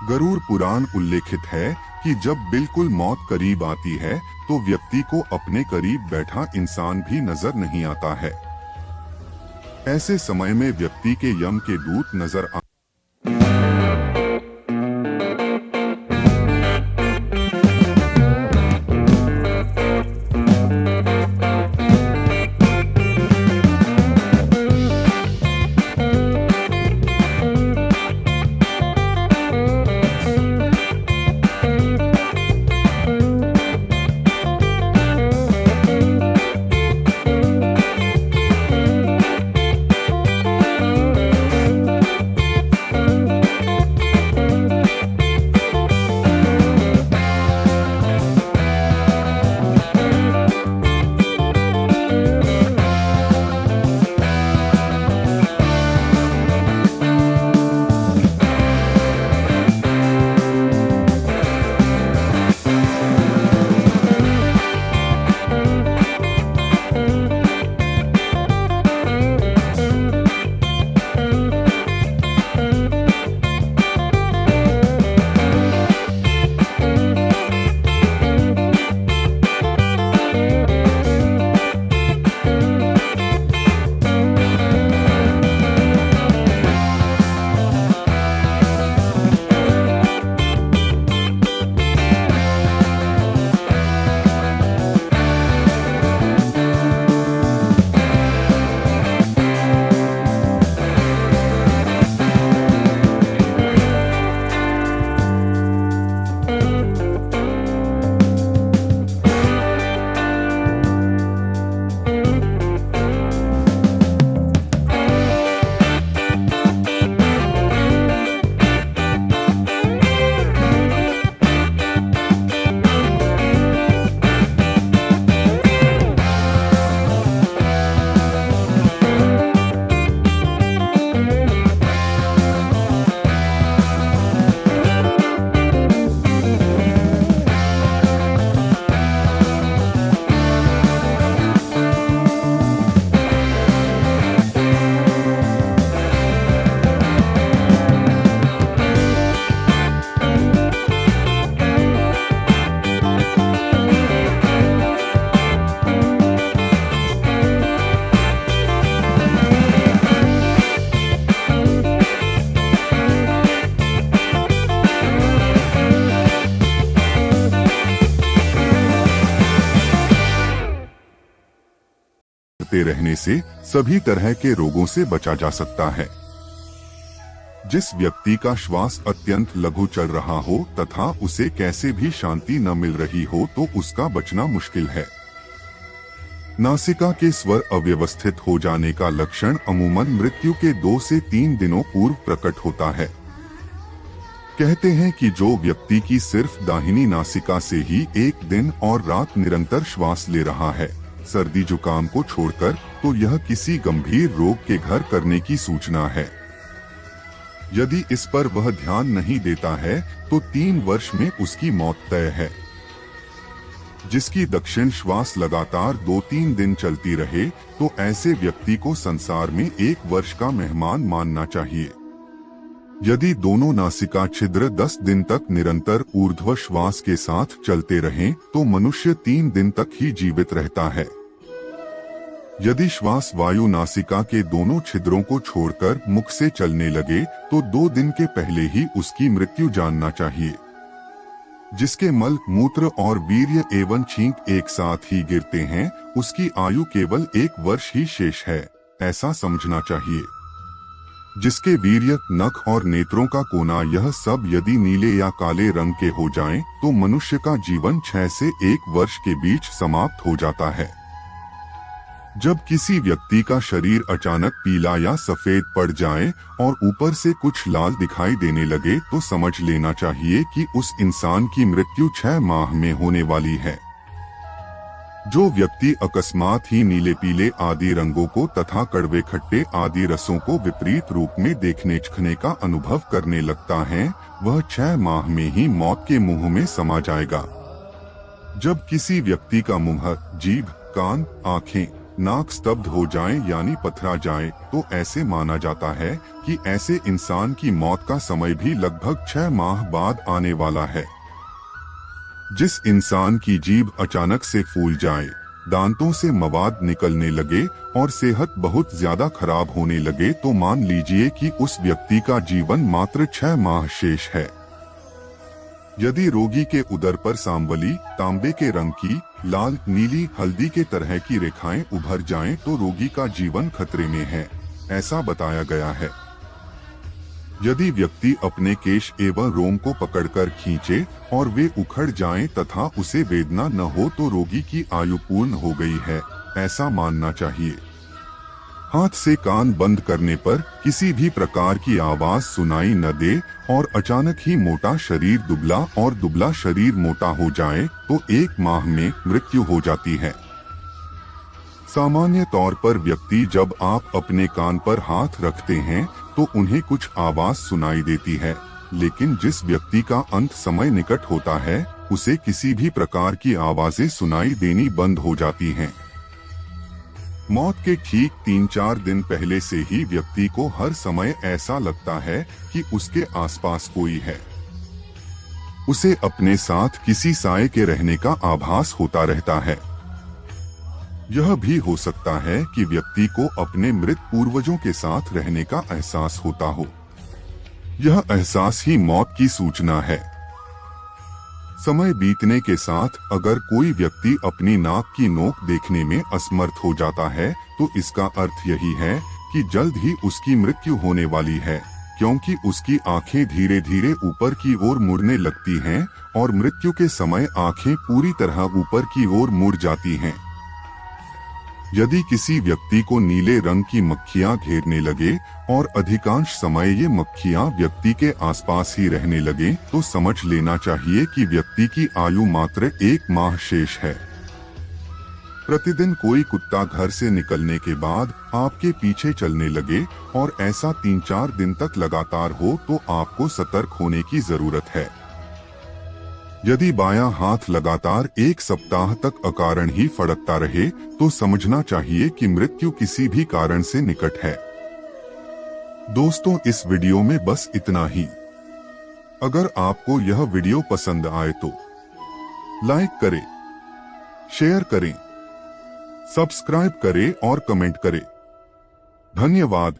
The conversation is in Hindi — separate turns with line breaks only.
गरुड़ पुराण उल्लेखित है कि जब बिल्कुल मौत करीब आती है तो व्यक्ति को अपने करीब बैठा इंसान भी नजर नहीं आता है। ऐसे समय में व्यक्ति के यम के दूत नजर रहने से सभी तरह के रोगों से बचा जा सकता है। जिस व्यक्ति का श्वास अत्यंत लघु चल रहा हो तथा उसे कैसे भी शांति न मिल रही हो तो उसका बचना मुश्किल है। नासिका के स्वर अव्यवस्थित हो जाने का लक्षण अमूमन मृत्यु के 2 से 3 दिनों पूर्व प्रकट होता है। कहते हैं कि जो व्यक्ति की सिर्फ दाहिनी नासिका से ही एक दिन और रात निरंतर श्वास ले रहा है सर्दी जुकाम को छोड़कर, तो यह किसी गंभीर रोग के घर करने की सूचना है। यदि इस पर वह ध्यान नहीं देता है तो 3 वर्ष में उसकी मौत तय है। जिसकी दक्षिण श्वास लगातार 2-3 दिन चलती रहे तो ऐसे व्यक्ति को संसार में 1 वर्ष का मेहमान मानना चाहिए। यदि दोनों नासिका छिद्र 10 दिन तक निरंतर ऊर्ध्व श्वास के साथ चलते रहें तो मनुष्य 3 दिन तक ही जीवित रहता है। यदि श्वास वायु नासिका के दोनों छिद्रों को छोड़कर मुख से चलने लगे तो 2 दिन के पहले ही उसकी मृत्यु जानना चाहिए। जिसके मल, मूत्र और वीर्य एवं छींक एक साथ ही गिरते हैं उसकी आयु केवल 1 वर्ष ही शेष है, ऐसा समझना चाहिए। जिसके वीर्य, नख और नेत्रों का कोना यह सब यदि नीले या काले रंग के हो जाएं, तो मनुष्य का जीवन 6 से 1 वर्ष के बीच समाप्त हो जाता है। जब किसी व्यक्ति का शरीर अचानक पीला या सफेद पड़ जाए और ऊपर से कुछ लाल दिखाई देने लगे तो समझ लेना चाहिए कि उस इंसान की मृत्यु 6 माह में होने वाली है। जो व्यक्ति अकस्मात ही नीले पीले आदि रंगों को तथा कड़वे खट्टे आदि रसों को विपरीत रूप में देखने चखने का अनुभव करने लगता है वह 6 माह में ही मौत के मुंह में समा जाएगा। जब किसी व्यक्ति का मुंह, जीभ, कान, आँखें, नाक स्तब्ध हो जाए यानी पथरा जाए तो ऐसे माना जाता है कि ऐसे इंसान की मौत का समय भी लगभग 6 माह बाद आने वाला है। जिस इंसान की जीभ अचानक से फूल जाए, दांतों से मवाद निकलने लगे और सेहत बहुत ज्यादा खराब होने लगे तो मान लीजिए कि उस व्यक्ति का जीवन मात्र 6 माह शेष है। यदि रोगी के उदर पर सांवली तांबे के रंग की, लाल, नीली, हल्दी के तरह की रेखाएं उभर जाएं तो रोगी का जीवन खतरे में है, ऐसा बताया गया है। यदि व्यक्ति अपने केश एवं रोम को पकड़कर खींचे और वे उखड़ जाएं तथा उसे वेदना न हो तो रोगी की आयु पूर्ण हो गई है, ऐसा मानना चाहिए। हाथ से कान बंद करने पर किसी भी प्रकार की आवाज सुनाई न दे और अचानक ही मोटा शरीर दुबला और दुबला शरीर मोटा हो जाए तो 1 माह में मृत्यु हो जाती है। सामान्य तौर पर व्यक्ति जब आप अपने कान पर हाथ रखते हैं तो उन्हें कुछ आवाज सुनाई देती है, लेकिन जिस व्यक्ति का अंत समय निकट होता है उसे किसी भी प्रकार की आवाजें सुनाई देनी बंद हो जाती हैं। मौत के ठीक 3-4 दिन पहले से ही व्यक्ति को हर समय ऐसा लगता है कि उसके आसपास कोई है। उसे अपने साथ किसी साए के रहने का आभास होता रहता है। यह भी हो सकता है कि व्यक्ति को अपने मृत पूर्वजों के साथ रहने का एहसास होता हो। यह एहसास ही मौत की सूचना है। समय बीतने के साथ अगर कोई व्यक्ति अपनी नाक की नोक देखने में असमर्थ हो जाता है तो इसका अर्थ यही है कि जल्द ही उसकी मृत्यु होने वाली है, क्योंकि उसकी आंखें धीरे धीरे ऊपर की ओर मुड़ने लगती हैं और मृत्यु के समय आंखें पूरी तरह ऊपर की ओर मुड़ जाती हैं। यदि किसी व्यक्ति को नीले रंग की मक्खियां घेरने लगे और अधिकांश समय ये मक्खियां व्यक्ति के आसपास ही रहने लगे तो समझ लेना चाहिए कि व्यक्ति की आयु मात्र 1 माह शेष है। प्रतिदिन कोई कुत्ता घर से निकलने के बाद आपके पीछे चलने लगे और ऐसा 3-4 दिन तक लगातार हो तो आपको सतर्क होने की जरूरत है। यदि बायां हाथ लगातार 1 सप्ताह तक अकारण ही फड़कता रहे तो समझना चाहिए कि मृत्यु किसी भी कारण से निकट है। दोस्तों, इस वीडियो में बस इतना ही। अगर आपको यह वीडियो पसंद आए तो लाइक करें, शेयर करें, सब्सक्राइब करें और कमेंट करें। धन्यवाद।